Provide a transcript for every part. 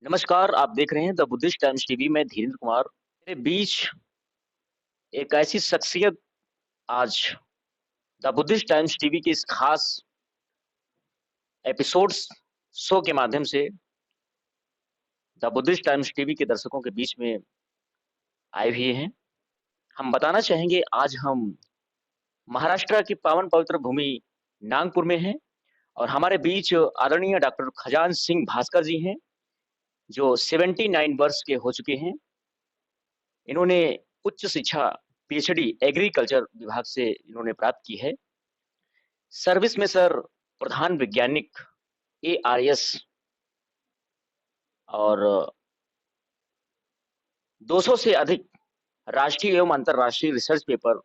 नमस्कार, आप देख रहे हैं द बुद्धिस्ट टाइम्स टीवी में धीरेन्द्र कुमार। मेरे बीच एक ऐसी शख्सियत आज द बुद्धिस्ट टाइम्स टीवी के इस खास एपिसोड्स शो के माध्यम से द बुद्धिस्ट टाइम्स टीवी के दर्शकों के बीच में आए हुए हैं। हम बताना चाहेंगे आज हम महाराष्ट्र की पावन पवित्र भूमि नागपुर में हैं और हमारे बीच आदरणीय डॉक्टर खजान सिंह भास्कर जी हैं, जो 79 वर्ष के हो चुके हैं। इन्होंने उच्च शिक्षा पीएचडी एग्रीकल्चर विभाग से इन्होंने प्राप्त की है। सर्विस में सर प्रधान वैज्ञानिक एआरएस और 200 से अधिक राष्ट्रीय एवं अंतर्राष्ट्रीय रिसर्च पेपर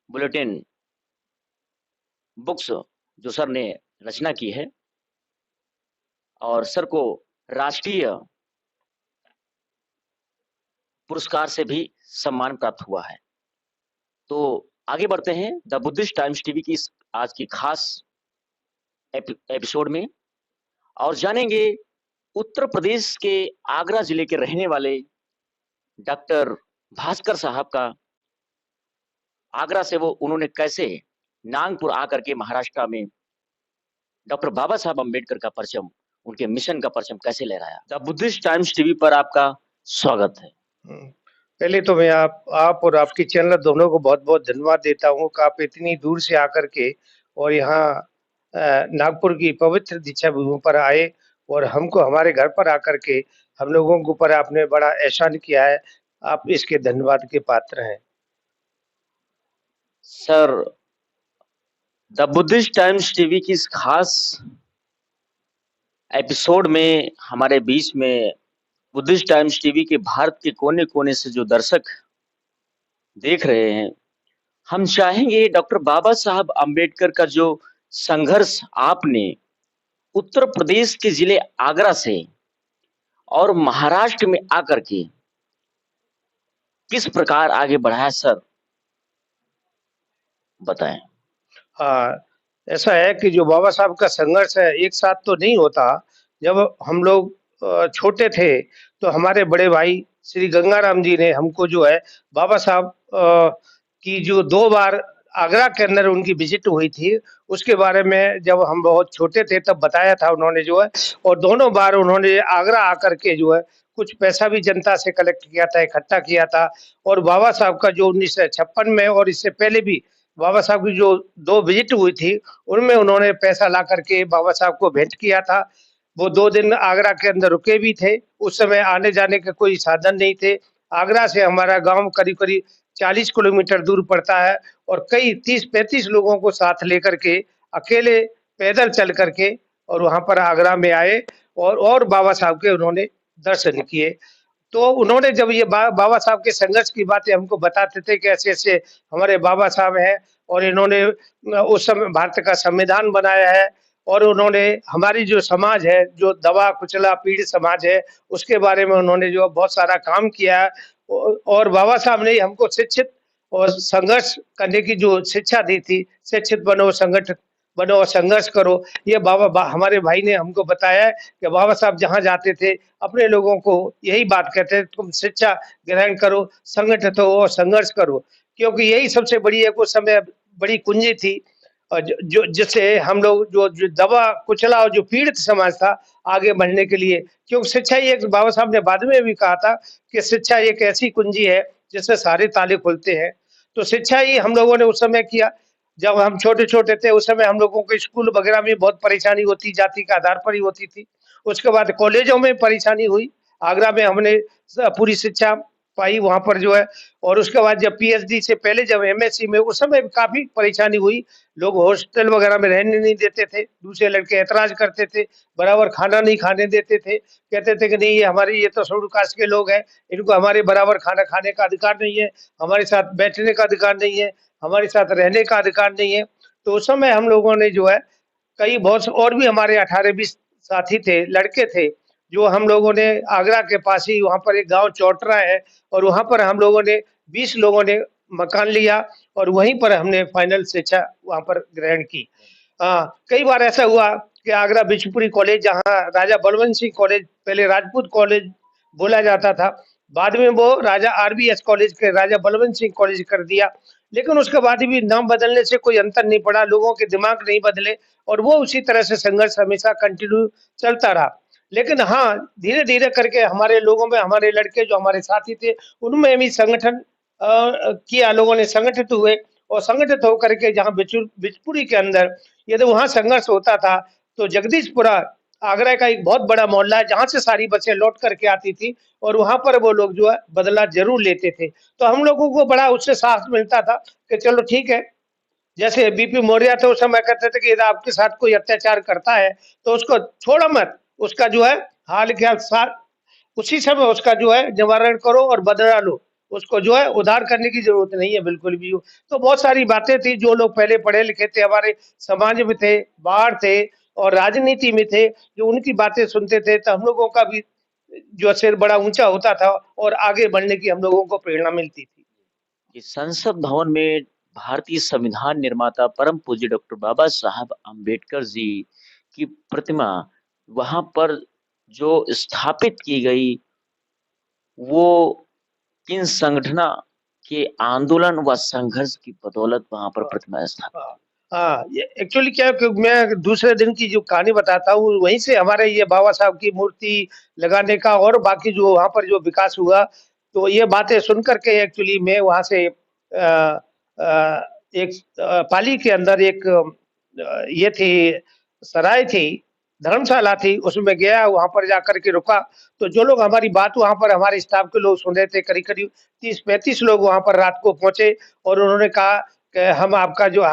बुलेटिन बुक्स जो सर ने रचना की है और सर को राष्ट्रीय पुरस्कार से भी सम्मान प्राप्त हुआ है। तो आगे बढ़ते हैं द बुद्धिस्ट टाइम्स टीवी की इस आज की खास एपिसोड में और जानेंगे उत्तर प्रदेश के आगरा जिले के रहने वाले डॉक्टर भास्कर साहब का आगरा से वो उन्होंने कैसे नागपुर आकर के महाराष्ट्र में डॉक्टर बाबा साहब अम्बेडकर का परचम, उनके मिशन का परचम कैसे लहराया। द बुद्धिस्ट टाइम्स टीवी पर आपका स्वागत है। पहले तो मैं आप और आपकी चैनल दोनों को बहुत-बहुत धन्यवाद देता हूँ कि आप इतनी दूर से आकर के और यहाँ नागपुर की पवित्र दीक्षा भूमि पर आए और हमको हमारे घर पर आकर के हम लोगों के ऊपर आपने बड़ा एहसान किया है। आप इसके धन्यवाद के पात्र हैं। Sir, the Buddhist times TV की इस खास एपिसोड में हमारे बीच में बुद्धिस्ट टाइम्स टीवी के भारत के कोने-कोने से जो दर्शक देख रहे हैं, हम चाहेंगे डॉक्टर बाबा साहब अम्बेडकर का जो संघर्ष आपने उत्तर प्रदेश के जिले आगरा से और महाराष्ट्र में आकर के किस प्रकार आगे बढ़ाया सर, बताएं। हाँ, ऐसा है कि जो बाबा साहब का संघर्ष है एक साथ तो नहीं होता। जब हम लोग छोटे थे तो हमारे बड़े भाई श्री गंगाराम जी ने हमको जो है बाबा साहब की जो 2 बार आगरा के अंदर उनकी विजिट हुई थी, उसके बारे में जब हम बहुत छोटे थे तब बताया था उन्होंने जो है। और दोनों बार उन्होंने आगरा आकर के जो है कुछ पैसा भी जनता से कलेक्ट किया था, इकट्ठा किया था। और बाबा साहब का जो 1956 में और इससे पहले भी बाबा साहब की जो 2 विजिट हुई थी, उनमें उन्होंने पैसा ला कर के बाबा साहब को भेंट किया था। वो 2 दिन आगरा के अंदर रुके भी थे। उस समय आने-जाने के कोई साधन नहीं थे। आगरा से हमारा गाँव करीब-करीब 40 किलोमीटर दूर पड़ता है और कई 30-35 लोगों को साथ लेकर के अकेले पैदल चल कर के और वहाँ पर आगरा में आए और बाबा साहब के उन्होंने दर्शन किए। तो उन्होंने जब ये बाबा साहब के संघर्ष की बातें हमको बताते थे कि ऐसे-ऐसे हमारे बाबा साहब हैं और इन्होंने उस समय भारत का संविधान बनाया है और उन्होंने हमारी जो समाज है, जो दबा कुचला पीड़ित समाज है, उसके बारे में उन्होंने जो बहुत सारा काम किया है। और बाबा साहब ने हमको शिक्षित और संघर्ष करने की जो शिक्षा दी थी, शिक्षित बनो, संगठित बनो और संघर्ष करो। ये हमारे भाई ने हमको बताया है कि बाबा साहब जहाँ जाते थे, अपने लोगों को यही बात कहते थे, तुम शिक्षा ग्रहण करो, संगठित हो और संघर्ष करो। क्योंकि यही सबसे बड़ी एक उस समय बड़ी कुंजी थी और जो जिससे हम लोग जो दबा कुचला और जो पीड़ित समाज था, आगे बढ़ने के लिए। क्योंकि शिक्षा ही एक बाबा साहब ने बाद में भी कहा था कि शिक्षा एक ऐसी कुंजी है, जिससे सारे ताले खुलते हैं। तो शिक्षा ही हम लोगों ने उस समय किया। जब हम छोटे-छोटे थे उस समय हम लोगों को स्कूल वगैरह में बहुत परेशानी होती, जाति के आधार पर ही होती थी। उसके बाद कॉलेजों में परेशानी हुई। आगरा में हमने पूरी शिक्षा पाई वहाँ पर जो है। और उसके बाद जब पीएचडी से पहले जब एमएससी में उस समय काफ़ी परेशानी हुई। लोग हॉस्टल वगैरह में रहने नहीं देते थे। दूसरे लड़के ऐतराज़ करते थे, बराबर खाना नहीं खाने देते थे। कहते थे कि नहीं ये तो शेड्यूल कास्ट के लोग हैं, इनको हमारे बराबर खाना खाने का अधिकार नहीं है, हमारे साथ बैठने का अधिकार नहीं है, हमारे साथ रहने का अधिकार नहीं है। तो उस समय हम लोगों ने जो है कई बहुत से और भी हमारे 18-20 साथी थे, लड़के थे, जो हम लोगों ने आगरा के पास ही वहाँ पर एक गाँव चौटरा है और वहाँ पर हम लोगों ने 20 लोगों ने मकान लिया और वहीं पर हमने फाइनल शिक्षा वहाँ पर ग्रहण की। कई बार ऐसा हुआ कि आगरा बिशपुरी कॉलेज, जहाँ राजा बलवंत सिंह कॉलेज, पहले राजपूत कॉलेज बोला जाता था, बाद में वो राजा आरबीएस कॉलेज के राजा बलवंत सिंह कॉलेज कर दिया। लेकिन उसके बाद भी नाम बदलने से कोई अंतर नहीं पड़ा, लोगों के दिमाग नहीं बदले और वो उसी तरह से संघर्ष हमेशा कंटिन्यू चलता रहा। लेकिन हाँ, धीरे-धीरे करके हमारे लोगों में, हमारे लड़के जो हमारे साथी थे, उनमें भी संगठन किया, लोगों ने संगठित हुए और संगठित होकर के जहाँ बिचपुरी के अंदर यदि वहाँ संघर्ष होता था, तो जगदीशपुरा आगरा का एक बहुत बड़ा मोहल्ला है, जहाँ से सारी बसें लौट करके आती थी और वहाँ पर वो लोग जो है बदला ज़रूर लेते थे। तो हम लोगों को बड़ा उससे साहस मिलता था कि चलो ठीक है, जैसे बीपी मौर्य थे उस समय कहते थे कि यदि आपके साथ कोई अत्याचार करता है, तो उसको छोड़ो मत, उसका जो है हाल के हाल सा उसी समय उसका जो है निवारण करो और बदला लो। उसको जो है उधार करने की ज़रूरत नहीं है बिल्कुल भी। तो बहुत सारी बातें थी, जो लोग पहले पढ़े-लिखे थे, हमारे समाज में थे, बाहर थे और राजनीति में थे, जो उनकी बातें सुनते थे, तो हम लोगों का भी जो सिर बड़ा ऊँचा होता था और आगे बढ़ने की हम लोगों को प्रेरणा मिलती थी। कि संसद भवन में भारतीय संविधान निर्माता परम पूज्य डॉक्टर बाबा साहब अम्बेडकर जी की प्रतिमा वहां पर जो स्थापित की गई, वो किन संगठना के आंदोलन व संघर्ष की बदौलत वहां पर हाँ, प्रतिमा स्थापित हाँ। हाँ, ये एक्चुअली क्या है कि मैं दूसरे दिन की जो कहानी बताता हूँ, वहीं से हमारे ये बाबा साहब की मूर्ति लगाने का और बाकी जो वहाँ पर जो विकास हुआ, तो ये बातें सुन कर के एक्चुअली मैं वहाँ से एक पाली के अंदर एक ये थी, सराय थी, धर्मशाला थी, उसमें गया, वहाँ पर जाकर के रुका। तो जो लोग हमारी बात वहाँ पर हमारे स्टाफ के लोग सुन रहे थे, करीब-करीब 30-35 लोग वहाँ पर रात को पहुँचे और उन्होंने कहा कि हम आपका जो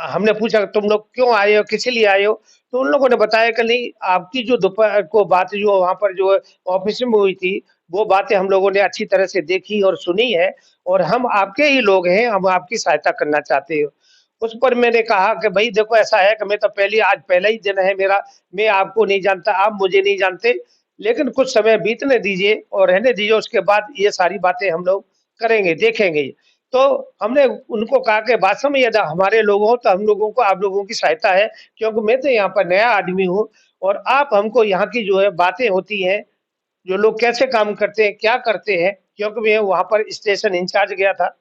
हमने पूछा तुम लोग क्यों आए हो, किस लिए आए हो? तो उन लोगों ने बताया कि नहीं, आपकी जो दोपहर को बात जो वहाँ पर जो ऑफ़िस में हुई थी, वो बातें हम लोगों ने अच्छी तरह से देखी और सुनी है और हम आपके ही लोग हैं, हम आपकी सहायता करना चाहते हो। उस पर मैंने कहा कि भई देखो ऐसा है कि मैं तो आज पहला ही दिन है मेरा, मैं आपको नहीं जानता, आप मुझे नहीं जानते, लेकिन कुछ समय बीतने दीजिए और रहने दीजिए, उसके बाद ये सारी बातें हम लोग करेंगे, देखेंगे। तो हमने उनको कहा कि वास्तव में यदि हमारे लोग हो तो हम लोगों को आप लोगों की सहायता है, क्योंकि मैं तो यहाँ पर नया आदमी हूँ और आप हमको यहाँ की जो है बातें होती हैं, जो लोग कैसे काम करते हैं, क्या करते हैं, क्योंकि मैं वहाँ पर स्टेशन इंचार्ज गया था।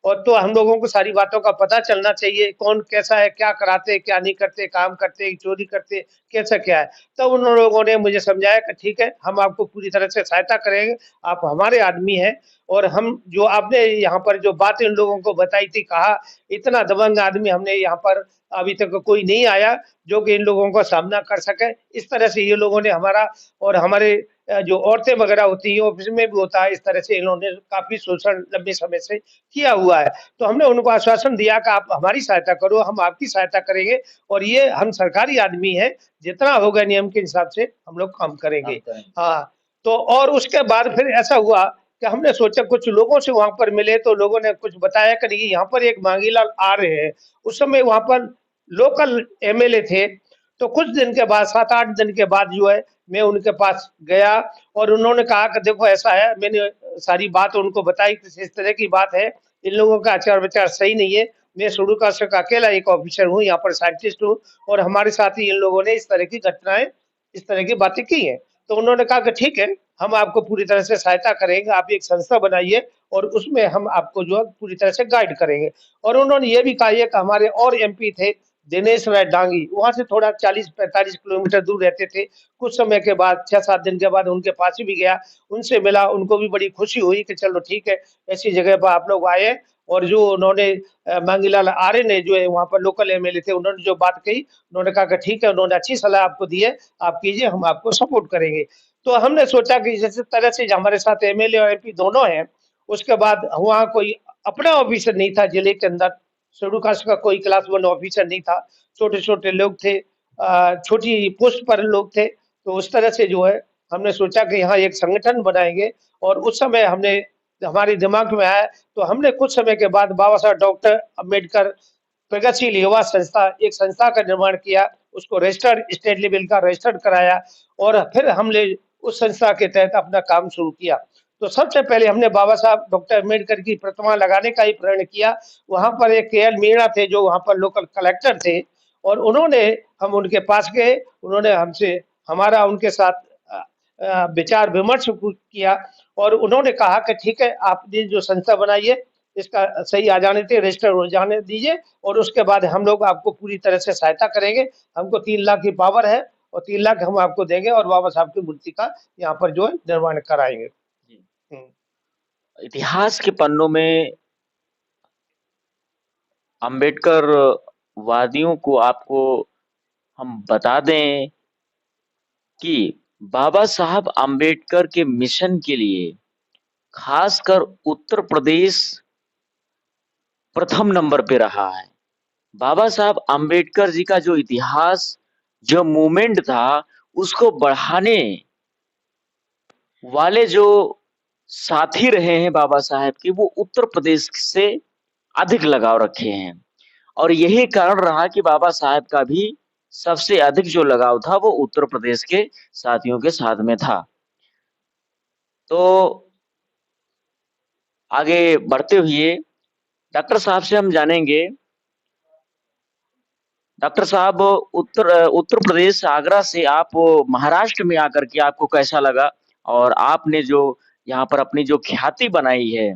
और तो हम लोगों को सारी बातों का पता चलना चाहिए, कौन कैसा है, क्या कराते, क्या नहीं करते, काम करते, चोरी करते, कैसा क्या है। तब उन लोगों ने मुझे समझाया कि ठीक है, हम आपको पूरी तरह से सहायता करेंगे, आप हमारे आदमी हैं और हम जो आपने यहाँ पर जो बात इन लोगों को बताई थी, कहा इतना दबंग आदमी हमने यहाँ पर अभी तक कोई नहीं आया, जो कि इन लोगों का सामना कर सके। इस तरह से ये लोगों ने हमारा और हमारे जो औरतें वगैरह होती हैं, ऑफ़िस में भी होता है, इस तरह से इन्होंने काफ़ी शोषण लंबे समय से किया हुआ है। तो हमने उनको आश्वासन दिया कि आप हमारी सहायता करो, हम आपकी सहायता करेंगे और ये हम सरकारी आदमी हैं, जितना होगा नियम के हिसाब से हम लोग काम करेंगे। हाँ, तो और उसके बाद फिर ऐसा हुआ कि हमने सोचा कुछ लोगों से वहाँ पर मिले, तो लोगों ने कुछ बताया कि नहीं यहाँ पर एक मांगीलाल आ रहे हैं। उस समय वहाँ पर लोकल एमएलए थे, तो कुछ दिन के बाद 7-8 दिन के बाद जो है, मैं उनके पास गया और उन्होंने कहा कि देखो ऐसा है, मैंने सारी बात उनको बताई कि इस तरह की बात है, इन लोगों का आचार-विचार सही नहीं है। मैं शुरू का से अकेला एक ऑफिसर हूँ, यहाँ पर साइंटिस्ट हूँ और हमारे साथ ही इन लोगों ने इस तरह की घटनाएँ, इस तरह की बातें की हैं। तो उन्होंने कहा कि ठीक है, हम आपको पूरी तरह से सहायता करेंगे, आप एक संस्था बनाइए और उसमें हम आपको जो है पूरी तरह से गाइड करेंगे। और उन्होंने ये भी कहा है कि हमारे और एमपी थे, दिनेश राय डांगी, वहाँ से थोड़ा 40-45 किलोमीटर दूर रहते थे। कुछ समय के बाद 6-7 दिन के बाद उनके पास ही भी गया, उनसे मिला, उनको भी बड़ी खुशी हुई कि चलो ठीक है, ऐसी जगह पर आप लोग आए हैं और जो उन्होंने मांगीलाल आर्य ने जो है वहाँ पर लोकल एमएलए थे, उन्होंने जो बात कही, उन्होंने कहा कि ठीक है, उन्होंने अच्छी सलाह आपको दी है, आप कीजिए, हम आपको सपोर्ट करेंगे। तो हमने सोचा कि जिस तरह से जो हमारे साथ एमएलए और एमपी दोनों हैं, उसके बाद वहाँ कोई अपना ऑफिसर नहीं था जिले के अंदर, शेड्यूल कास्ट का कोई क्लास 1 ऑफिसर नहीं था, छोटे-छोटे लोग थे, छोटी पोस्ट पर लोग थे, तो उस तरह से जो है हमने सोचा कि यहाँ एक संगठन बनाएँगे और उस समय हमने हमारे दिमाग में आया, तो हमने कुछ समय के बाद बाबा साहब डॉक्टर अम्बेडकर प्रगतिशील युवा संस्था, एक संस्था का निर्माण किया, उसको रजिस्टर्ड स्टेट लेवल का रजिस्टर्ड कराया और फिर हमने उस संस्था के तहत अपना काम शुरू किया। तो सबसे पहले हमने बाबा साहब डॉक्टर अम्बेडकर की प्रतिमा लगाने का ही प्रण किया। वहाँ पर एक केएल मीणा थे जो वहाँ पर लोकल कलेक्टर थे, और उन्होंने हम उनके पास गए, उन्होंने हमसे हमारा उनके साथ विचार विमर्श किया और उन्होंने कहा कि ठीक है, आपने जो संस्था बनाई है, इसका सही आ जाने दीजिए, रजिस्टर हो जाने दीजिए और उसके बाद हम लोग आपको पूरी तरह से सहायता करेंगे। हमको 3 लाख की पावर है और 3 लाख हम आपको देंगे और बाबा साहब की मूर्ति का यहाँ पर जो है निर्माण कराएँगे। जी। हुँ। इतिहास के पन्नों में अम्बेडकर वादियों को आपको हम बता दें कि बाबा साहब अम्बेडकर के मिशन के लिए खासकर उत्तर प्रदेश प्रथम नंबर पे रहा है। बाबा साहब अम्बेडकर जी का जो इतिहास, जो मूवमेंट था, उसको बढ़ाने वाले जो साथी रहे हैं बाबा साहब के, वो उत्तर प्रदेश से अधिक लगाव रखे हैं और यही कारण रहा कि बाबा साहब का भी सबसे अधिक जो लगाव था, वो उत्तर प्रदेश के साथियों के साथ में था। तो आगे बढ़ते हुए डॉक्टर साहब से हम जानेंगे डॉक्टर साहब उत्तर प्रदेश आगरा से आप महाराष्ट्र में आकर के आपको कैसा लगा? और आपने जो यहाँ पर अपनी जो ख्याति बनाई है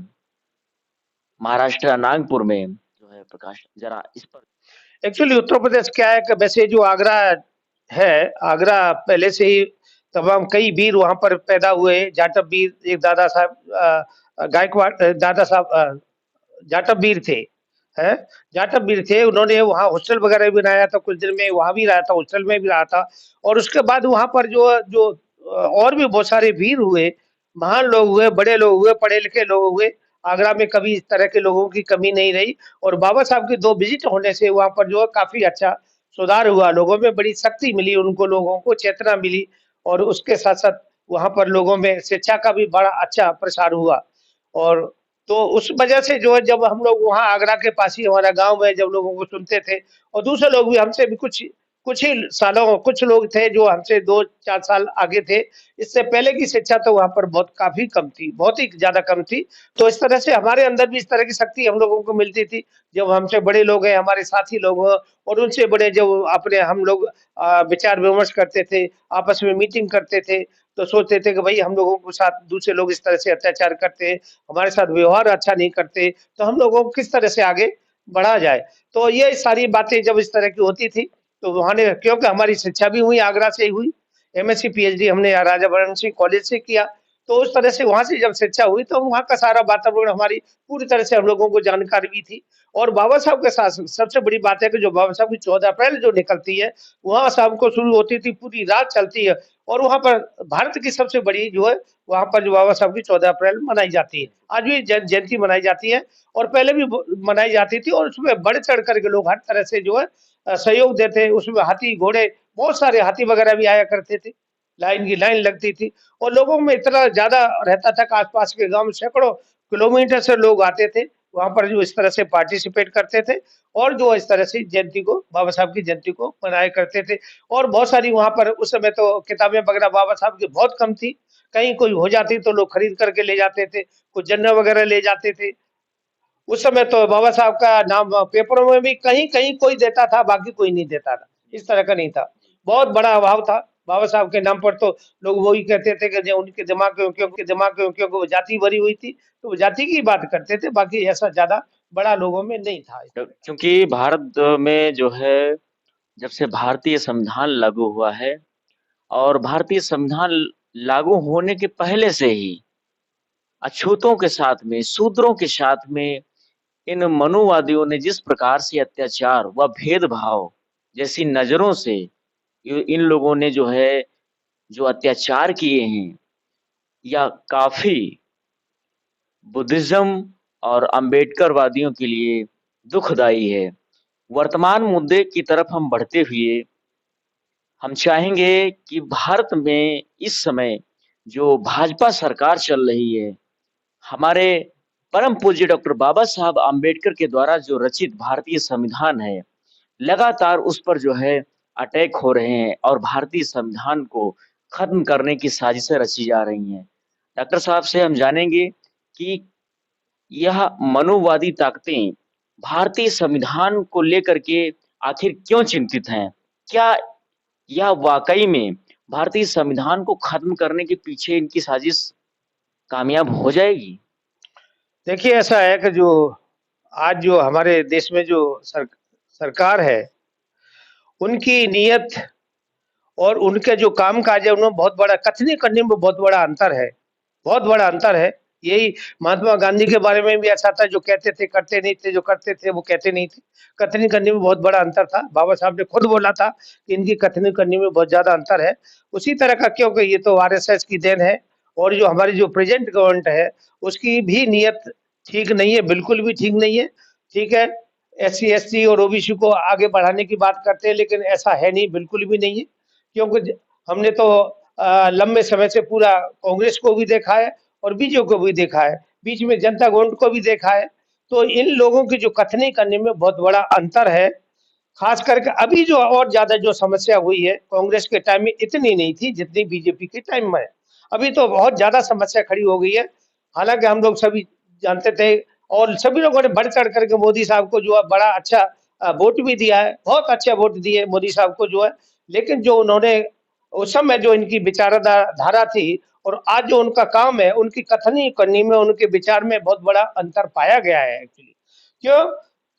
महाराष्ट्र नागपुर में जो है प्रकाश ज़रा इस पर एक्चुअली उत्तर प्रदेश क्या है कि वैसे जो आगरा है, आगरा पहले से ही तमाम कई वीर वहाँ पर पैदा हुए। जाटव वीर एक दादा साहब गायकवाड़ दादा साहब जाटव वीर थे, हैं? जाटव वीर थे, उन्होंने वहाँ हॉस्टल वगैरह भी बनाया था, कुछ दिन में वहाँ भी रहा था, हॉस्टल में भी रहा था और उसके बाद वहाँ पर जो जो और भी बहुत सारे वीर हुए, महान लोग हुए, बड़े लोग हुए, पढ़े-लिखे लोग हुए। आगरा में कभी इस तरह के लोगों की कमी नहीं रही और बाबा साहब की 2 विज़िट होने से वहाँ पर जो है काफ़ी अच्छा सुधार हुआ, लोगों में बड़ी शक्ति मिली, उनको लोगों को चेतना मिली और उसके साथ-साथ वहाँ पर लोगों में शिक्षा का भी बड़ा अच्छा प्रसार हुआ और तो उस वजह से जो है जब हम लोग वहाँ आगरा के पास ही हमारा गाँव है, जब लोगों को सुनते थे और दूसरे लोग भी हमसे भी कुछ ही सालों कुछ लोग थे जो हमसे 2-4 साल आगे थे। इससे पहले की शिक्षा तो वहाँ पर बहुत काफ़ी कम थी, बहुत ही ज़्यादा कम थी। तो इस तरह से हमारे अंदर भी इस तरह की शक्ति हम लोगों को मिलती थी। जब हमसे बड़े लोग हैं, हमारे साथी लोग हैं और उनसे बड़े जो अपने हम लोग विचार विमर्श करते थे, आपस में मीटिंग करते थे, तो सोचते थे कि भई हम लोगों के साथ दूसरे लोग इस तरह से अत्याचार करते हैं, हमारे साथ व्यवहार अच्छा नहीं करते, तो हम लोगों को किस तरह से आगे बढ़ा जाए। तो ये सारी बातें जब इस तरह की होती थी, तो वहाँ ने क्योंकि हमारी शिक्षा भी हुई आगरा से ही हुई, एमएससी, पीएचडी हमने राजा भरण सिंह कॉलेज से किया। तो उस तरह से वहाँ से जब शिक्षा हुई तो वहाँ का सारा वातावरण हमारी पूरी तरह से हम लोगों को जानकारी भी थी और बाबा साहब के साथ सबसे बड़ी बात है कि जो बाबा साहब की 14 अप्रैल जो निकलती है, वहाँ शाम को शुरू होती थी, पूरी रात चलती है और वहाँ पर भारत की सबसे बड़ी जो है, वहाँ पर जो बाबा साहब की 14 अप्रैल मनाई जाती है। आज भी जयंती मनाई जाती है और पहले भी मनाई जाती थी और उसमें बढ़-चढ़ कर के लोग हर तरह से जो है सहयोग देते। उसमें हाथी, घोड़े, बहुत सारे हाथी वगैरह भी आया करते थे। लाइन की लाइन लगती थी और लोगों में इतना ज़्यादा रहता था कि आस-पास के गाँव में सैकड़ों किलोमीटर से लोग आते थे। वहाँ पर जो इस तरह से पार्टिसिपेट करते थे और जो इस तरह से जयंती को बाबा साहब की जयंती को मनाया करते थे। और बहुत सारी वहाँ पर उस समय तो किताबें वगैरह बाबा साहब की बहुत कम थी। कहीं कोई हो जाती तो लोग खरीद करके ले जाते थे, कुछ जन्नत वगैरह ले जाते थे। उस समय तो बाबा साहब का नाम पेपरों में भी कहीं-कहीं कोई देता था, बाकी कोई नहीं देता था। इस तरह का नहीं था। बहुत बड़ा अभाव था। बाबा साहब के नाम पर तो लोग वही कहते थे कि जो उनके दिमाग में क्योंकि वो जाति भरी हुई थी, तो वो जाति की बात करते थे, बाकी ऐसा ज़्यादा बड़ा लोगों में नहीं था इस तरह का। क्योंकि भारत में जो है जब से भारतीय संविधान लागू हुआ है और भारतीय संविधान लागू होने के पहले से ही अछूतों के साथ में, शूद्रों के साथ में इन मनुवादियों ने जिस प्रकार से अत्याचार व भेदभाव जैसी नज़रों से इन लोगों ने जो है, जो अत्याचार किए हैं, या काफ़ी बुद्धिज़्म और अम्बेडकरवादियों के लिए दुखदायी है। वर्तमान मुद्दे की तरफ हम बढ़ते हुए हम चाहेंगे कि भारत में इस समय जो भाजपा सरकार चल रही है, हमारे परम पूज्य डॉक्टर बाबा साहब अम्बेडकर के द्वारा जो रचित भारतीय संविधान है, लगातार उस पर जो है अटैक हो रहे हैं और भारतीय संविधान को खत्म करने की साजिशें रची जा रही हैं। डॉक्टर साहब से हम जानेंगे कि यह मनुवादी ताकतें भारतीय संविधान को लेकर के आखिर क्यों चिंतित हैं? क्या यह वाक़ई में भारतीय संविधान को ख़त्म करने के पीछे इनकी साज़िश कामयाब हो जाएगी? देखिए, ऐसा है कि जो आज जो हमारे देश में जो सरकार है, उनकी नीयत और उनके जो काम-काज है, उनमें बहुत बड़ा कथनी करने में बहुत बड़ा अंतर है। बहुत बड़ा अंतर है। यही महात्मा गांधी के बारे में भी ऐसा था, जो कहते थे करते नहीं थे, जो करते थे वो कहते नहीं थे। कथनी करने में बहुत बड़ा अंतर था। बाबा साहब ने खुद बोला था कि इनकी कथनी करने में बहुत ज़्यादा अंतर है। उसी तरह का क्योंकि ये तो आरएसएस की देन है और जो हमारी जो प्रेज़ेंट गवर्नमेंट है, उसकी भी नीयत ठीक नहीं है, बिल्कुल भी ठीक नहीं है। ठीक है, एससी, एसटी और ओबीसी को आगे बढ़ाने की बात करते हैं, लेकिन ऐसा है नहीं, बिल्कुल भी नहीं है। क्योंकि हमने तो लंबे समय से पूरा कांग्रेस को भी देखा है और बीजेपी को भी देखा है, बीच में जनता गवर्नमेंट को भी देखा है। तो इन लोगों की जो कथनी करने में बहुत बड़ा अंतर है। खास करके अभी जो और ज्यादा जो समस्या हुई है, कांग्रेस के टाइम में इतनी नहीं थी जितनी बीजेपी के टाइम में है। अभी तो बहुत ज्यादा समस्या खड़ी हो गई है। हालांकि हम लोग सभी जानते थे और सभी लोगों ने बढ़ चढ़ करके मोदी साहब को जो है बड़ा अच्छा वोट भी दिया है, बहुत अच्छा वोट दिए मोदी साहब को जो है। लेकिन जो उन्होंने उस समय जो इनकी धारा थी और आज जो उनका काम है, उनकी कथनी करनी में, उनके विचार में बहुत बड़ा अंतर पाया गया है एक्चुअली। क्यों?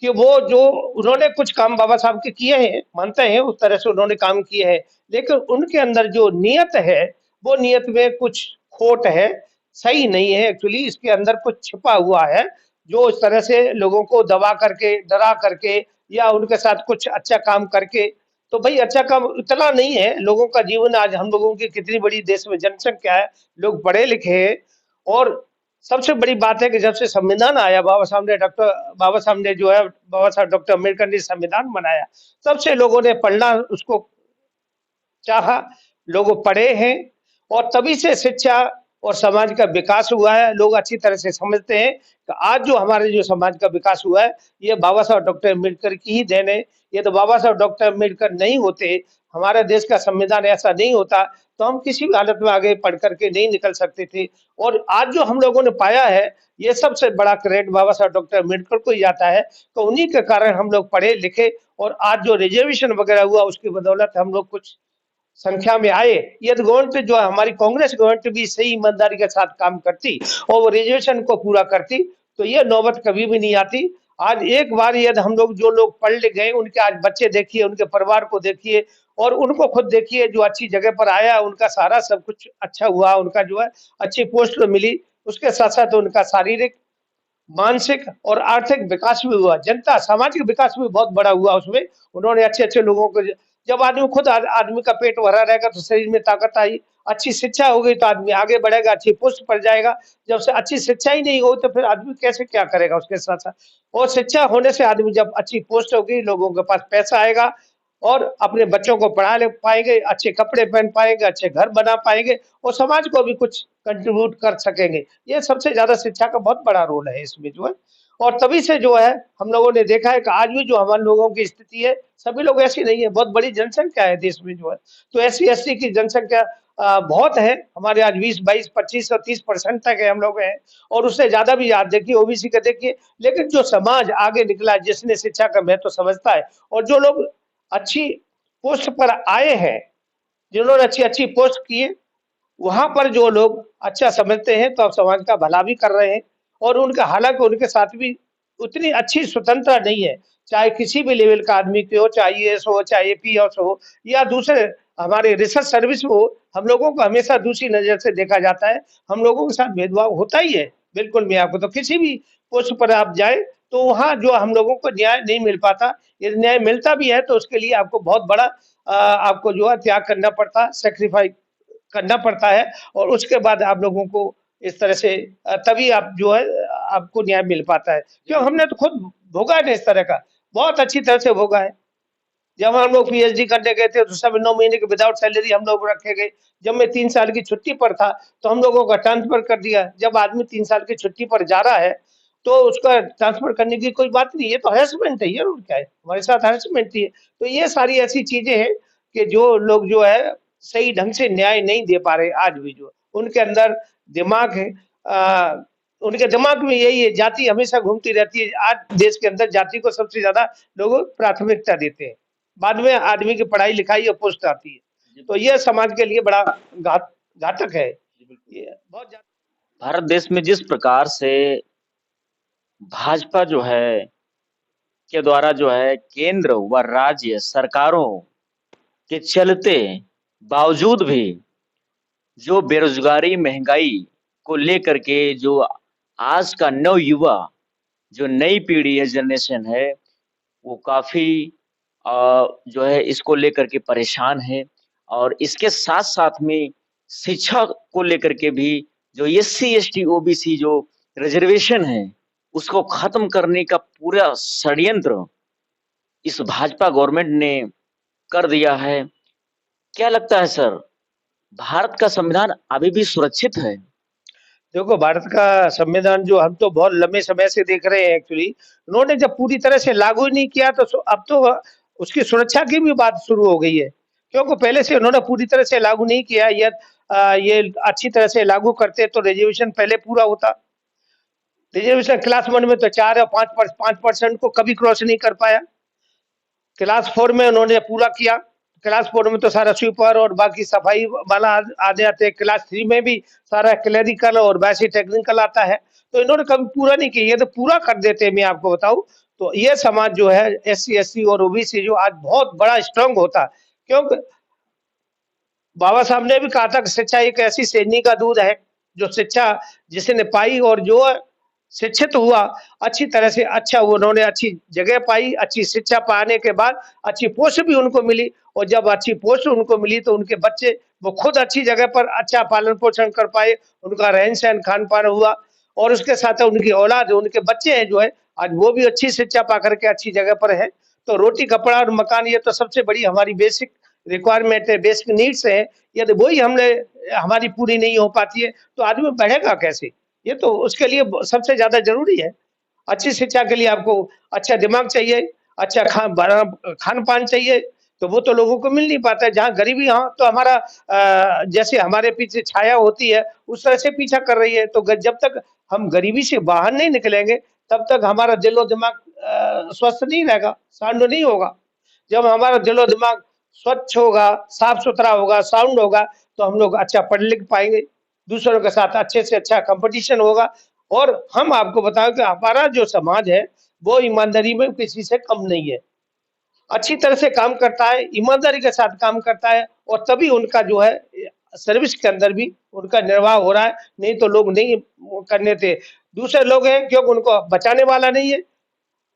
कि वो जो उन्होंने कुछ काम बाबा साहब के किए हैं, मानते हैं उस तरह से उन्होंने काम किए हैं, लेकिन उनके अंदर जो नियत है, वो नियत में कुछ खोट है, सही नहीं है एक्चुअली। इसके अंदर कुछ छिपा हुआ है, जो इस तरह से लोगों को दबा करके, डरा करके या उनके साथ कुछ अच्छा काम करके। तो भाई अच्छा काम इतना नहीं है, लोगों का जीवन आज हम लोगों की कितनी बड़ी देश में जनसंख्या है, लोग पढ़े लिखे हैं और सबसे बड़ी बात है कि जब से संविधान आया, बाबा साहब ने जो है बाबा साहब डॉक्टर अम्बेडकर ने संविधान बनाया, तब से लोगों ने पढ़ना उसको चाहा, लोग पढ़े हैं और तभी से शिक्षा और समाज का विकास हुआ है। लोग अच्छी तरह से समझते हैं कि आज जो हमारे जो समाज का विकास हुआ है, ये बाबा साहब डॉक्टर अम्बेडकर की ही देन है। ये तो बाबा साहब डॉक्टर अम्बेडकर नहीं होते, हमारे देश का संविधान ऐसा नहीं होता, तो हम किसी भी हालत में आगे पढ़ करके नहीं निकल सकते थे। और आज जो हम लोगों ने पाया है, ये सबसे बड़ा क्रेडिट बाबा साहब डॉक्टर अम्बेडकर को ही जाता है। तो उन्हीं के कारण हम लोग पढ़े लिखे और आज जो रिजर्वेशन वगैरह हुआ, उसकी बदौलत हम लोग कुछ संख्या में आए। यदि गवर्नमेंट जो है हमारी कांग्रेस गवर्नमेंट भी सही ईमानदारी के साथ काम करती और वो रिजर्वेशन को पूरा करती, तो ये नौबत कभी भी नहीं आती। आज एक बार यदि हम लोग जो लोग पढ़ लिख गए, उनके आज बच्चे देखिए, उनके परिवार को देखिए और उनको खुद देखिए, जो अच्छी जगह पर आया, उनका सारा सब कुछ अच्छा हुआ, उनका जो है अच्छी पोस्ट मिली। उसके साथ-साथ उनका शारीरिक, मानसिक और आर्थिक विकास भी हुआ, जनता सामाजिक विकास भी बहुत बड़ा हुआ उसमें। उन्होंने अच्छे-अच्छे लोगों को जब आदमी खुद आदमी का पेट भरा रहेगा तो शरीर में ताकत आई, अच्छी शिक्षा हो गई तो आदमी आगे बढ़ेगा, अच्छी पोस्ट पर जाएगा। जब से अच्छी शिक्षा ही नहीं हो तो फिर आदमी कैसे क्या करेगा उसके साथ-साथ। और शिक्षा होने से आदमी जब अच्छी पोस्ट होगी, लोगों के पास पैसा आएगा और अपने बच्चों को पढ़ा ले पाएँगे, अच्छे कपड़े पहन पाएँगे, अच्छे घर बना पाएँगे और समाज को भी कुछ कंट्रीब्यूट कर सकेंगे। ये सबसे ज़्यादा शिक्षा का बहुत बड़ा रोल है इसमें जो है। और तभी से जो है हम लोगों ने देखा है कि आज भी जो हमारे लोगों की स्थिति है, सभी लोग ऐसी नहीं है, बहुत बड़ी जनसंख्या है देश में जो है। तो एससी-एसटी की जनसंख्या बहुत है, हमारे आज 20, 22, 25 और 30% तक है हम लोग हैं और उससे ज़्यादा भी आप देखिए ओबीसी का देखिए। लेकिन जो समाज आगे निकला जिसने शिक्षा का महत्व समझता है और जो लोग अच्छी पोस्ट पर आए हैं, जिन्होंने अच्छी-अच्छी पोस्ट की है, वहाँ पर जो लोग अच्छा समझते हैं तो अब समाज का भला भी कर रहे हैं और उनका हालाँकि उनके साथ भी उतनी अच्छी स्वतंत्रता नहीं है। चाहे किसी भी लेवल का आदमी की हो, चाहे आईएएस हो, चाहे एपीएस हो या दूसरे हमारे रिसर्च सर्विस में हो, हम लोगों को हमेशा दूसरी नज़र से देखा जाता है। हम लोगों के साथ भेदभाव होता ही है। बिल्कुल मैं आपको तो किसी भी पोस्ट पर आप जाएँ, तो वहाँ जो हम लोगों को न्याय नहीं मिल पाता। यदि न्याय मिलता भी है तो उसके लिए आपको बहुत बड़ा आपको जो है त्याग करना पड़ता है, सैक्रिफाइस करना पड़ता है और उसके बाद आप लोगों को इस तरह से तभी आप जो है आपको न्याय मिल पाता है। क्यों हमने तो खुद भोगा है ना इस तरह का, बहुत अच्छी तरह से भोगा है। जब हम लोग पीएचडी करने गए थे तो सब 9 महीने की विदाउट सैलरी हम लोग रखे गए। जब मैं 3 साल की छुट्टी पर था तो हम लोगों का ट्रांसफर कर दिया। जब आदमी 3 साल की छुट्टी पर जा रहा है तो उसका ट्रांसफर करने की कोई बात नहीं है, तो हैरेसमेंट है ये और क्या है? हमारे साथ हैरेसमेंट थी। तो ये सारी ऐसी चीज़ें हैं कि जो लोग जो है सही ढंग से न्याय नहीं दे पा रहे आज भी जो। उनके अंदर दिमाग है उनके दिमाग में यही है, जाति हमेशा घूमती रहती है। आज देश के अंदर जाति को सबसे ज़्यादा लोग प्राथमिकता देते हैं। बाद में आदमी की पढ़ाई-लिखाई और पोस्ट आती है। जी, तो यह समाज के लिए बड़ा घातक है। जी, बिल्कुल। ये बहुत ज़्यादा भारत देश में जिस प्रकार से भाजपा जो है के द्वारा जो है केंद्र व राज्य सरकारों के चलते बावजूद भी जो बेरोजगारी, महँगाई को लेकर के जो आज का नवयुवा, जो नई पीढ़ी है, जनरेशन है, वो काफ़ी जो है इसको लेकर के परेशान है और इसके साथ-साथ में शिक्षा को लेकर के भी जो एससी, एसटी, ओबीसी जो रिज़र्वेशन है, उसको ख़त्म करने का पूरा षड्यंत्र इस भाजपा गवर्नमेंट ने कर दिया है। क्या लगता है सर, भारत का संविधान अभी भी सुरक्षित है? देखो, भारत का संविधान जो हम तो बहुत लंबे समय से देख रहे हैं एक्चुअली, उन्होंने जब पूरी तरह से लागू ही नहीं किया तो अब तो उसकी सुरक्षा की भी बात शुरू हो गई है। क्योंकि पहले से उन्होंने पूरी तरह से लागू नहीं किया, ये अच्छी तरह से लागू करते तो रिजर्वेशन पहले पूरा होता। रिजर्वेशन क्लास 1 में तो 4 और 5% को कभी क्रॉस नहीं कर पाया। क्लास 4 में उन्होंने पूरा किया। क्लास 4 में तो सारा स्वीपर और बाकी सफाई वाला आ जाते हैं। क्लास 3 में भी सारा क्लेरिकल और वैसे टेक्निकल आता है। तो इन्होंने कभी पूरा नहीं किया। ये तो पूरा कर देते मैं आपको बताऊँ, तो ये समाज जो है एससी, एसटी और ओबीसी जो आज बहुत बड़ा स्ट्रॉन्ग होता। क्योंकि बाबा साहब ने भी कहा था कि शिक्षा एक ऐसी सैनी का दूध है, जो शिक्षा जिसने पाई और जो शिक्षित हुआ, अच्छी तरह से अच्छा उन्होंने अच्छी जगह पाई, अच्छी शिक्षा पाने के बाद अच्छी पोस्ट भी उनको मिली और जब अच्छी पोस्ट उनको मिली तो उनके बच्चे वो खुद अच्छी जगह पर अच्छा पालन-पोषण कर पाए, उनका रहन-सहन, खान-पान हुआ और उसके साथ उनकी औलाद, उनके बच्चे हैं जो है, आज वो भी अच्छी शिक्षा पा कर के अच्छी जगह पर हैं। तो रोटी, कपड़ा और मकान ये तो सबसे बड़ी हमारी बेसिक रिक्वायरमेंट है, बेसिक नीड्स है। यदि वही हमने हमारी पूरी नहीं हो पाती है, तो आदमी बढ़ेगा कैसे? ये तो उसके लिए सबसे ज़्यादा ज़रूरी है। अच्छी शिक्षा के लिए आपको अच्छा दिमाग चाहिए, अच्छा खान-पान चाहिए, तो वो तो लोगों को मिल नहीं पाता है। जहाँ गरीबी यहाँ तो हमारा जैसे हमारे पीछे छाया होती है, उस तरह से पीछा कर रही है। तो जब तक हम गरीबी से बाहर नहीं निकलेंगे, तब तक हमारा दिलो-दिमाग स्वस्थ नहीं रहेगा, साउंड नहीं होगा। जब हमारा दिलो-दिमाग स्वच्छ होगा, साफ-सुथरा होगा, साउंड होगा, तो हम लोग अच्छा पढ़-लिख पाएँगे। दूसरों के साथ अच्छे से अच्छा कॉम्पिटिशन होगा और हम आपको बताएँ कि हमारा जो समाज है, वो ईमानदारी में किसी से कम नहीं है। अच्छी तरह से काम करता है, ईमानदारी के साथ काम करता है और तभी उनका जो है सर्विस के अंदर भी उनका निर्वाह हो रहा है, नहीं तो लोग नहीं वो करने थे। दूसरे लोग हैं क्योंकि उनको बचाने वाला नहीं है।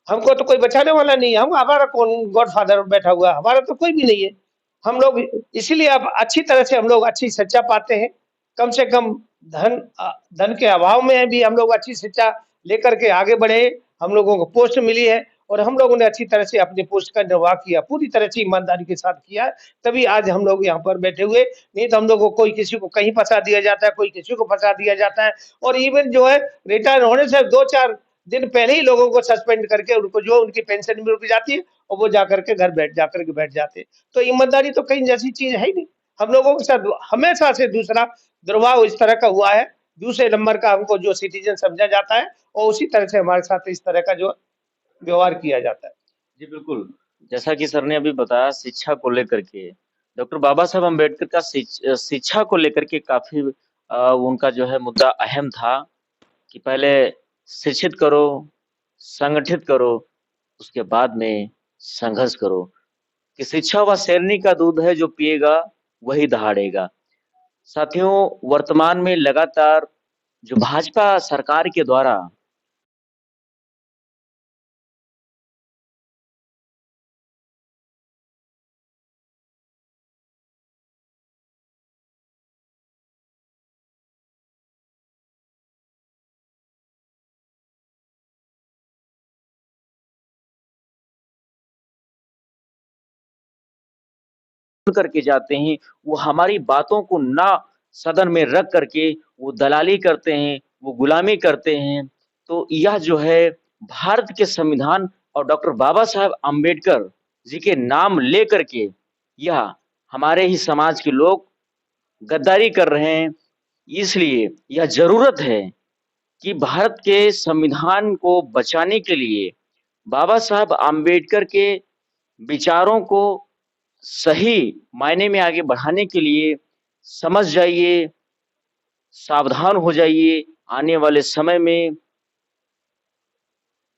हमको तो कोई बचाने वाला नहीं है, हम हमारा कौन गॉडफ़ादर बैठा हुआ है, हमारा तो कोई भी नहीं है। हम लोग इसीलिए अब अच्छी तरह से हम लोग अच्छी शिक्षा पाते हैं। कम से कम धन के अभाव में भी हम लोग अच्छी शिक्षा लेकर के आगे बढ़े। हम लोगों को पोस्ट मिली है और हम लोगों ने अच्छी तरह से अपनी पोस्ट का निर्वाह किया, पूरी तरह से ईमानदारी के साथ किया है, तभी आज हम लोग यहाँ पर बैठे हुए। नहीं तो हम लोगों को कोई किसी को कहीं फँसा दिया जाता है, कोई किसी को फँसा दिया जाता है और इवन जो है रिटायर होने से 2-4 दिन पहले ही लोगों को सस्पेंड करके उनको जो उनकी पेंशन भी रुक जाती है और वो जाकर के घर बैठ जाते हैं। तो ईमानदारी तो कहीं जैसी चीज़ है ही नहीं। हम लोगों के साथ हमेशा से दूसरा दुर्भाव इस तरह का हुआ है, दूसरे नंबर का हमको जो सिटीज़न समझा जाता है और उसी तरह से हमारे साथ इस तरह का जो व्यवहार किया जाता है। जी, बिल्कुल। जैसा कि सर ने अभी बताया शिक्षा को लेकर के, डॉक्टर बाबा साहब अम्बेडकर का शिक्षा को लेकर के काफ़ी उनका जो है मुद्दा अहम था कि पहले शिक्षित करो, संगठित करो, उसके बाद में संघर्ष करो। कि शिक्षा वह शेरनी का दूध है जो पिएगा वही दहाड़ेगा। साथियों, वर्तमान में लगातार जो भाजपा सरकार के द्वारा करके जाते हैं, वो हमारी बातों को ना सदन में रख करके वो दलाली करते हैं, वो गुलामी करते हैं। तो यह जो है भारत के संविधान और डॉक्टर बाबा साहब अम्बेडकर जी के नाम लेकर के यह हमारे ही समाज के लोग गद्दारी कर रहे हैं। इसलिए यह ज़रूरत है कि भारत के संविधान को बचाने के लिए बाबा साहब आम्बेडकर के विचारों को सही मायने में आगे बढ़ाने के लिए समझ जाइए, सावधान हो जाइए, आने वाले समय में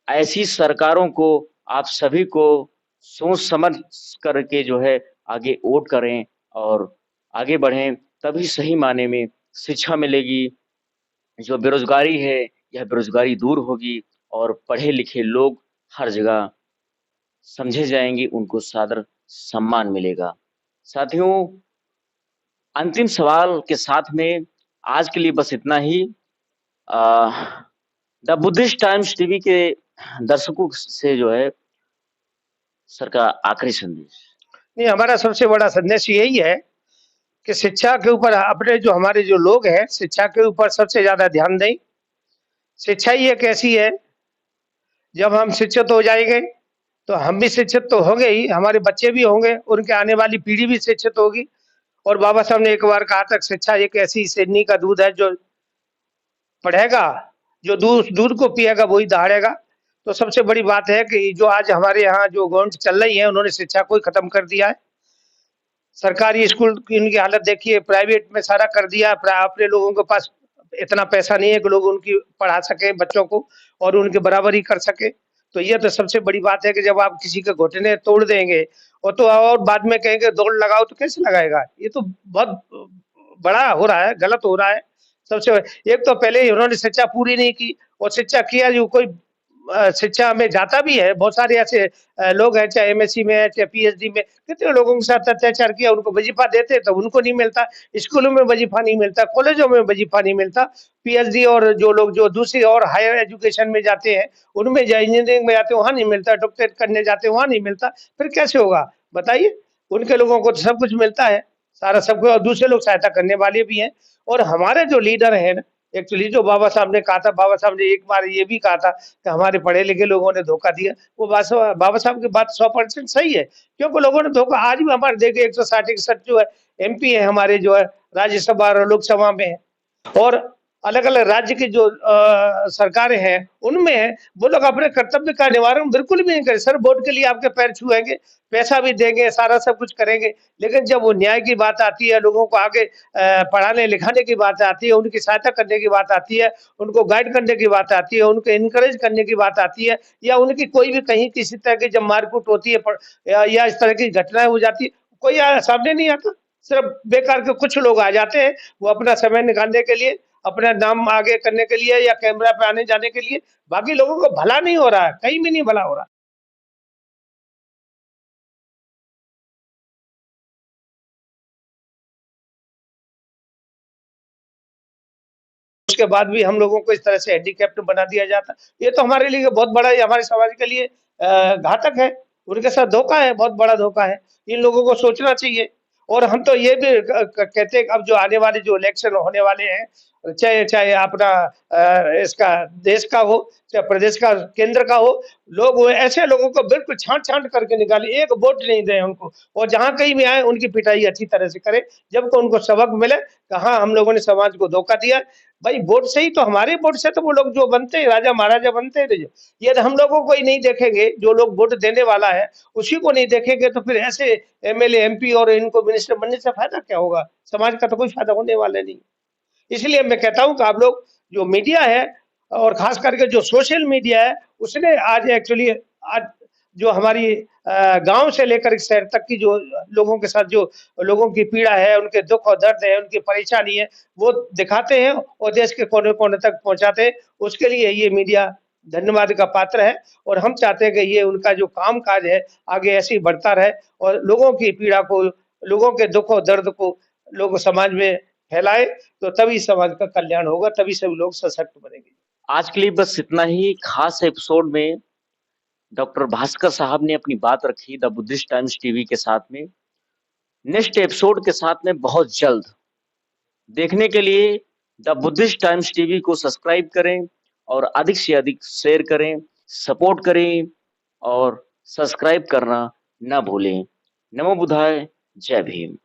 ऐसी सरकारों को आप सभी को सोच समझ करके जो है आगे वोट करें और आगे बढ़ें, तभी सही मायने में शिक्षा मिलेगी। जो बेरोज़गारी है, यह बेरोज़गारी दूर होगी और पढ़े-लिखे लोग हर जगह समझे जाएँगे, उनको सादर सम्मान मिलेगा। साथियों, अंतिम सवाल के साथ में आज के लिए बस इतना ही। अ, द बुद्धिस्ट टाइम्स टीवी के दर्शकों से जो है सर का आखिरी संदेश। नहीं, हमारा सबसे बड़ा संदेश यही है कि शिक्षा के ऊपर अपने जो हमारे जो लोग हैं, शिक्षा के ऊपर सबसे ज़्यादा ध्यान दें। शिक्षा ही एक ऐसी है, जब हम शिक्षित हो जाएँगे, तो हम भी शिक्षित तो होंगे ही, हमारे बच्चे भी होंगे, उनके आने वाली पीढ़ी भी शिक्षित होगी। और बाबा साहब ने एक बार कहा था, शिक्षा एक ऐसी सिरनी का दूध है, जो पढ़ेगा, जो दूध को पिएगा वही दहाड़ेगा। तो सबसे बड़ी बात है कि जो आज हमारे यहाँ जो गवर्नमेंट चल रही है, उन्होंने शिक्षा को ही खत्म कर दिया है। सरकारी स्कूल की इनकी हालत देखिए, प्राइवेट में सारा कर दिया। अपने लोगों के पास इतना पैसा नहीं है कि लोग उनकी पढ़ा सकें बच्चों को और उनके बराबरी कर सकें। तो ये तो सबसे बड़ी बात है कि जब आप किसी के घुटने तोड़ देंगे और बाद में कहेंगे दौड़ लगाओ, तो कैसे लगाएगा? ये तो बहुत बड़ा हो रहा है, गलत हो रहा है। सबसे एक तो पहले ही उन्होंने शिक्षा पूरी नहीं की और शिक्षा किया जो कोई शिक्षा में जाता भी है, बहुत सारे ऐसे लोग हैं, चाहे एमएससी में है, चाहे पीएचडी में, कितने लोगों के साथ अत्याचार किया, उनको वजीफा देते तो उनको नहीं मिलता, स्कूलों में वजीफा नहीं मिलता, कॉलेजों में वजीफा नहीं मिलता। पीएचडी और जो लोग जो दूसरी और हायर एजुकेशन में जाते हैं, उनमें या इंजीनियरिंग में जाते हैं, वहाँ नहीं मिलता, डॉक्टरेट करने जाते हैं, वहाँ नहीं मिलता। फिर कैसे होगा बताइए? उनके लोगों को तो सब कुछ मिलता है, सारा सब कुछ, और दूसरे लोग सहायता करने वाले भी हैं। और हमारे जो लीडर हैं ना, एक्चुअली जो बाबा साहब ने कहा था, बाबा साहब ने एक बार ये भी कहा था कि हमारे पढ़े-लिखे लोगों ने धोखा दिया। वो बाबा साहब की बात 100% सही है, क्योंकि लोगों ने धोखा आज भी हमारे देखिए 160-161 जो है एमपी है हमारे, जो है राज्यसभा और लोकसभा में है। और अलग-अलग राज्य की जो सरकारें हैं, उनमें वो लोग अपने कर्तव्य का निवारण बिल्कुल भी नहीं करे। सर वोट के लिए आपके पैर छुएँगे, पैसा भी देंगे, सारा सब कुछ करेंगे, लेकिन जब वो न्याय की बात आती है, लोगों को आगे पढ़ाने-लिखाने की बात आती है, उनकी सहायता करने की बात आती है, उनको गाइड करने की बात आती है, उनको एनकरेज करने की बात आती है, या उनकी कोई भी कहीं किसी तरह की जब मारकूट होती है या इस तरह की घटनाएँ हो जाती है, कोई सामने नहीं आता। सिर्फ बेकार के कुछ लोग आ जाते हैं, वो अपना समय निकालने के लिए, अपना नाम आगे करने के लिए या कैमरा पे आने-जाने के लिए, बाकी लोगों को भला नहीं हो रहा है, कहीं भी नहीं भला हो रहा। उसके बाद भी हम लोगों को इस तरह से हैंडीकैप्ड बना दिया जाता है। ये तो हमारे लिए बहुत बड़ा, ये हमारे समाज के लिए घातक है। उनके साथ धोखा है, बहुत बड़ा धोखा है। इन लोगों को सोचना चाहिए। और हम तो ये भी कहते हैं कि अब जो आने वाले जो इलेक्शन होने वाले हैं, चाहे चाहे अपना इसका देश का हो, चाहे प्रदेश का, केंद्र का हो, लोग वो ऐसे लोगों को बिल्कुल छाँट-छाँट करके निकालें, एक वोट नहीं दें उनको, और जहाँ कहीं भी आएँ उनकी पिटाई अच्छी तरह से करें, जब उनको सबक मिले कि हाँ, हम लोगों ने समाज को धोखा दिया। भाई वोट से ही तो, हमारे वोट से तो वो लोग जो बनते हैं, राजा महाराजा बनते हैं। ये हम लोगों को ही नहीं देखेंगे, जो लोग वोट देने वाला है उसी को नहीं देखेंगे, तो फिर ऐसे एमएलए, एमपी और इनको मिनिस्टर बनने से फायदा क्या होगा? समाज का तो कोई फायदा होने वाला नहीं। इसलिए मैं कहता हूँ कि आप लोग, जो मीडिया है और खास करके जो सोशल मीडिया है, उसने आज एक्चुअली आज जो हमारी गाँव से लेकर शहर तक की जो लोगों के साथ जो लोगों की पीड़ा है, उनके दुःख और दर्द है, उनकी परेशानी है, वो दिखाते हैं और देश के कोने-कोने तक पहुँचाते हैं। उसके लिए ये मीडिया धन्यवाद का पात्र है, और हम चाहते हैं कि ये उनका जो काम-काज है, आगे ऐसे ही बढ़ता रहे और लोगों की पीड़ा को, लोगों के दुःख और दर्द को लोग समाज में फैलाएँ, तो तभी समाज का कल्याण होगा, तभी सभी लोग सशक्त बनेंगे। आज के लिए बस इतना ही। खास एपिसोड में डॉक्टर भास्कर साहब ने अपनी बात रखी द बुद्धिस्ट टाइम्स टीवी के साथ में। नेक्स्ट एपिसोड के साथ में बहुत जल्द देखने के लिए द बुद्धिस्ट टाइम्स टीवी को सब्सक्राइब करें और अधिक से अधिक शेयर करें, सपोर्ट करें और सब्सक्राइब करना ना भूलें। नमो बुद्धाय, जय भीम।